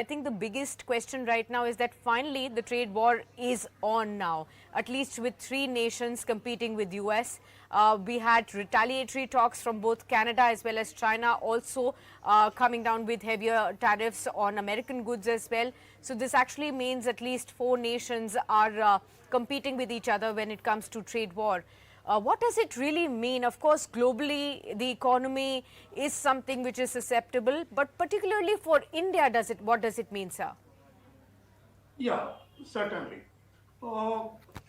I think the biggest question right now is that finally the trade war is on now, at least with three nations competing with US. We had retaliatory talks from both Canada as well as China also coming down with heavier tariffs on American goods as well. So this actually means at least four nations are competing with each other when it comes to trade war. What does it really mean? Of course, globally, the economy is something which is susceptible, but particularly for India, what does it mean, sir? Yeah, certainly. Uh,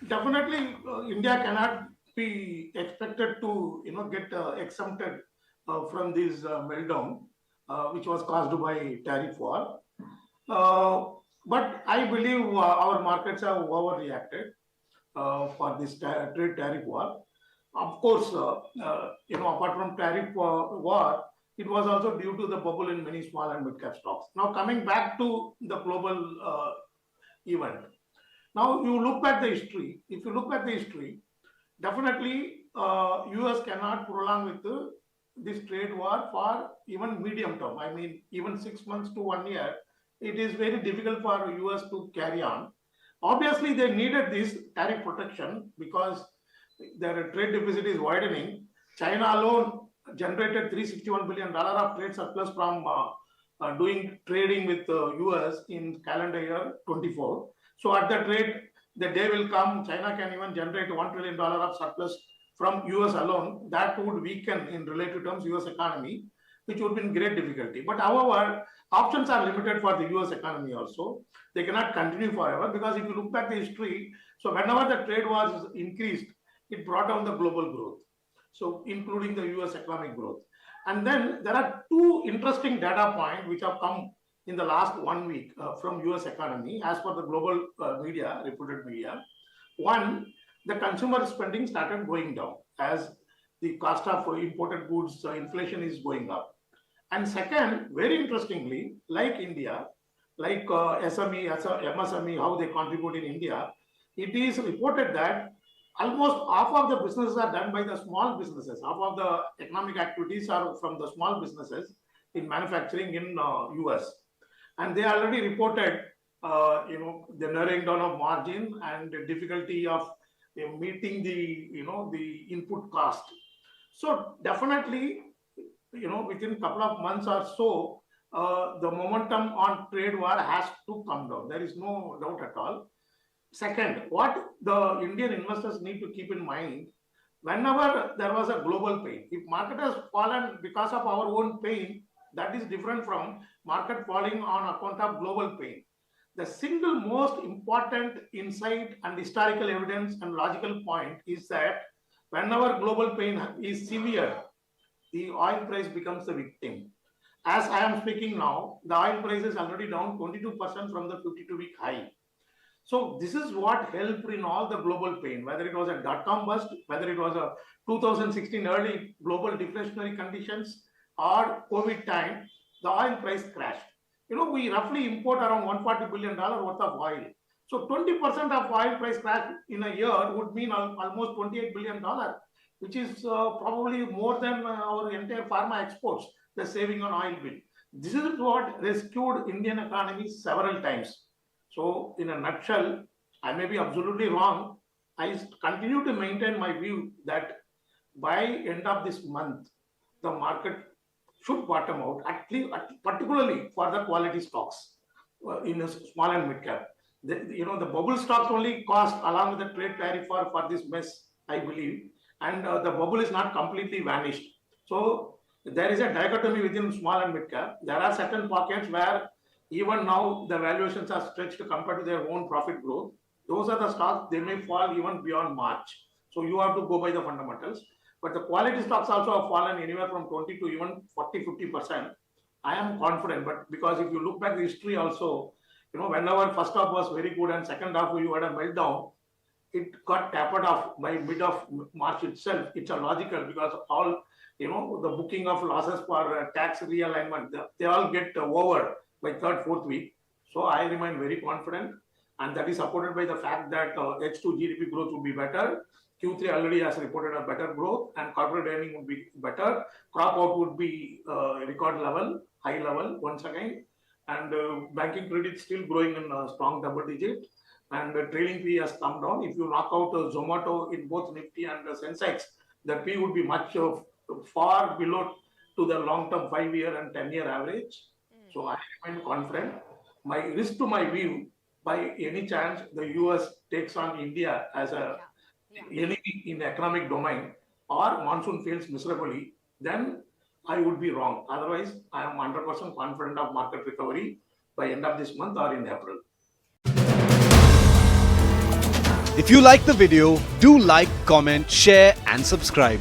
Definitely, India cannot be expected to, get exempted from this meltdown, which was caused by tariff war. Uh, but I believe our markets have overreacted for this trade tariff war. Of course, apart from tariff war, it was also due to the bubble in many small and mid-cap stocks. Now, coming back to the global event. Now, you look at the history. If you look at the history, definitely US cannot prolong with this trade war for even medium term. I mean, even 6 months to 1 year, it is very difficult for US to carry on. Obviously, they needed this tariff protection because their trade deficit is widening. China alone generated $361 billion of trade surplus from doing trading with US in calendar year 24. So at that rate, the day will come, China can even generate $1 trillion of surplus from US alone. That would weaken in relative terms US economy, which would be in great difficulty. But however, options are limited for the US economy also. They cannot continue forever because if you look back the history, so whenever the trade was increased, it brought down the global growth. So including the US economic growth. And then there are two interesting data points which have come in the last 1 week from US economy as per the global media, reported media. One, the consumer spending started going down as the cost of imported goods, inflation is going up. And second, very interestingly, like India, like SME, MSME, how they contribute in India, it is reported that almost half of the businesses are done by the small businesses. Half of the economic activities are from the small businesses in manufacturing in US. And they already reported, the narrowing down of margin and the difficulty of meeting the input cost. So definitely, within a couple of months or so, the momentum on trade war has to come down. There is no doubt at all. Second, what the Indian investors need to keep in mind, whenever there was a global pain, if market has fallen because of our own pain, that is different from market falling on account of global pain. The single most important insight and historical evidence and logical point is that whenever global pain is severe, the oil price becomes the victim. As I am speaking now, the oil price is already down 22% from the 52-week high. So this is what helped in all the global pain, whether it was a dot-com bust, whether it was a 2016 early global deflationary conditions or COVID time, the oil price crashed. We roughly import around $140 billion worth of oil. So 20% of oil price crash in a year would mean almost $28 billion, which is probably more than our entire pharma exports, the saving on oil bill. This is what rescued Indian economy several times. So, in a nutshell, I may be absolutely wrong. I continue to maintain my view that by end of this month, the market should bottom out, particularly for the quality stocks in a small and mid cap. The bubble stocks only cost along with the trade tariff for this mess, I believe, and the bubble is not completely vanished. So there is a dichotomy within small and mid cap. There are certain pockets where even now, the valuations are stretched compared to their own profit growth. Those are the stocks, they may fall even beyond March. So you have to go by the fundamentals. But the quality stocks also have fallen anywhere from 20 to even 40, 50%. I am confident, but because if you look back the history also, whenever first half was very good and second half you had a meltdown, it got tapered off by mid of March itself. It's a logical because all, the booking of losses for tax realignment, they all get over by third, fourth week. So I remain very confident, and that is supported by the fact that H2 GDP growth will be better. Q3 already has reported a better growth, and corporate earning would be better. Crop out would be record level, high level once again. and banking credit still growing in a strong double digit, and trailing fee has come down. If you knock out Zomato in both Nifty and Sensex, the fee would be much far below to the long-term 5-year and 10-year average. So I remain confident. My risk to my view, by any chance the US takes on India as a enemy in economic domain, or monsoon fails miserably, then I would be wrong. Otherwise, I am 100% confident of market recovery by end of this month or in April. If you like the video, do like, comment, share and subscribe.